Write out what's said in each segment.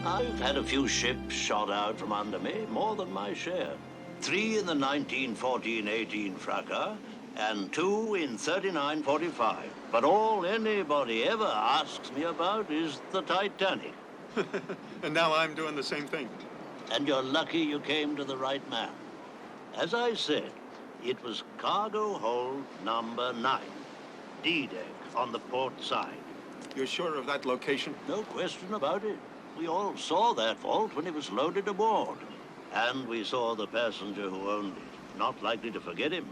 I've had a few ships shot out from under me, more than my share. 3 in the 1914-18 fracas, and 2 in 39-45. But all anybody ever asks me about is the Titanic. And now I'm doing the same thing. And you're lucky you came to the right man. As I said, it was cargo hold number 9, D-deck on the port side. You're sure of that location? No question about it. We all saw that vault when it was loaded aboard. And we saw the passenger who owned it. Not likely to forget him.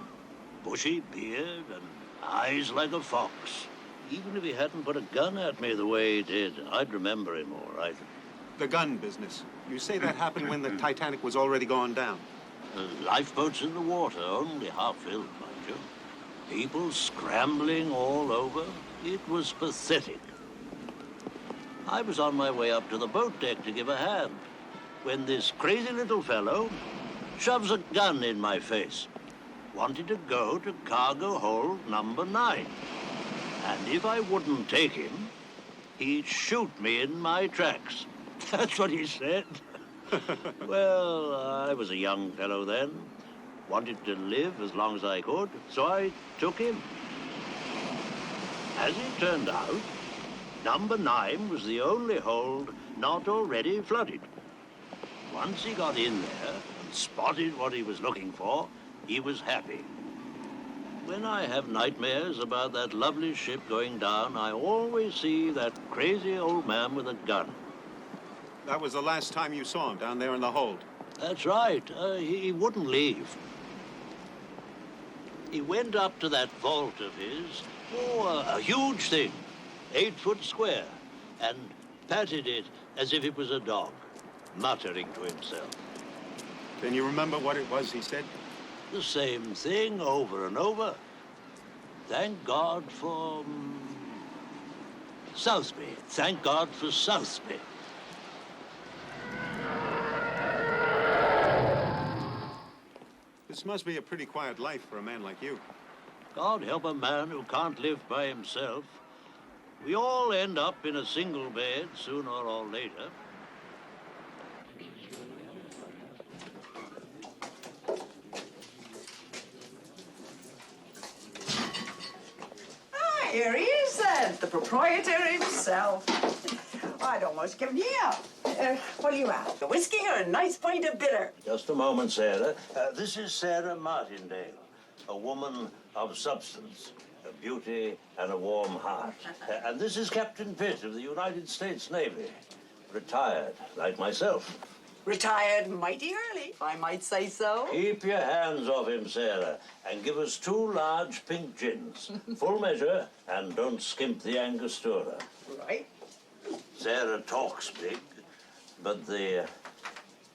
Bushy beard and eyes like a fox. Even if he hadn't put a gun at me the way he did, I'd remember him all right. The gun business. You say that happened when the Titanic was already gone down? The lifeboats in the water, only half filled, mind you. People scrambling all over. It was pathetic. I was on my way up to the boat deck to give a hand when this crazy little fellow shoves a gun in my face. Wanted to go to cargo hold number 9. And if I wouldn't take him, he'd shoot me in my tracks. That's what he said. Well, I was a young fellow then. Wanted to live as long as I could, so I took him. As it turned out, number 9 was the only hold not already flooded. Once he got in there and spotted what he was looking for, he was happy. When I have nightmares about that lovely ship going down, I always see that crazy old man with a gun. That was the last time you saw him down there in the hold. That's right. He wouldn't leave. He went up to that vault of his, a huge thing, 8 foot square, and patted it as if it was a dog, muttering to himself. Can you remember what it was he said? The same thing over and over. Thank God for Southby. Thank God for Southby. This must be a pretty quiet life for a man like you. God help a man who can't live by himself. We all end up in a single bed sooner or later. Here he is, then, the proprietor himself. I'd almost given you up. What do you have? A whiskey or a nice pint of bitter? Just a moment, Sarah. This is Sarah Martindale, a woman of substance, a beauty and a warm heart. And this is Captain Pitt of the United States Navy, retired, like myself. Retired mighty early, if I might say so. Keep your hands off him, Sarah, and give us 2 large pink gins. Full measure, and don't skimp the Angostura. Right. Sarah talks big, but the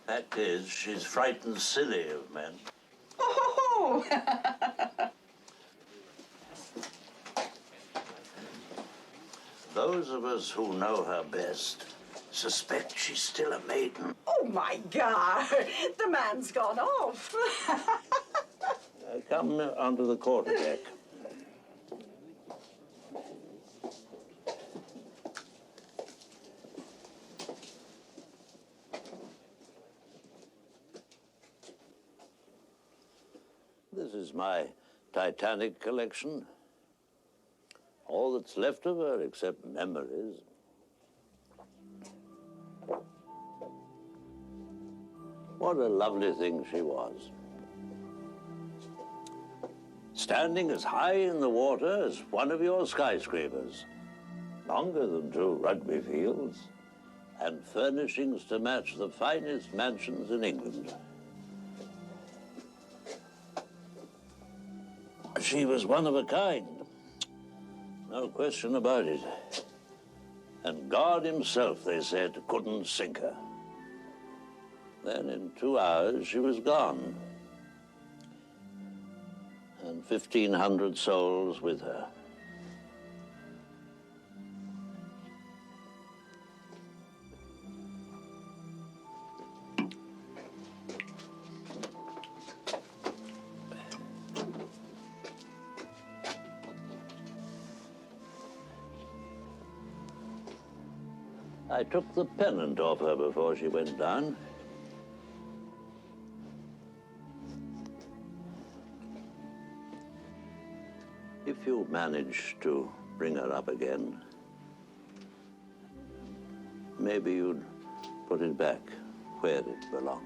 fact is she's frightened silly of men. Oh! Those of us who know her best suspect she's still a maiden. Oh, my God. The man's gone off. Come onto the quarterdeck. This is my Titanic collection. All that's left of her except memories. What a lovely thing she was. Standing as high in the water as one of your skyscrapers, longer than 2 rugby fields, and furnishings to match the finest mansions in England. She was one of a kind, no question about it. And God himself, they said, couldn't sink her. Then in 2 hours, she was gone. And 1,500 souls with her. I took the pennant off her before she went down. If you manage to bring her up again, maybe you'd put it back where it belongs.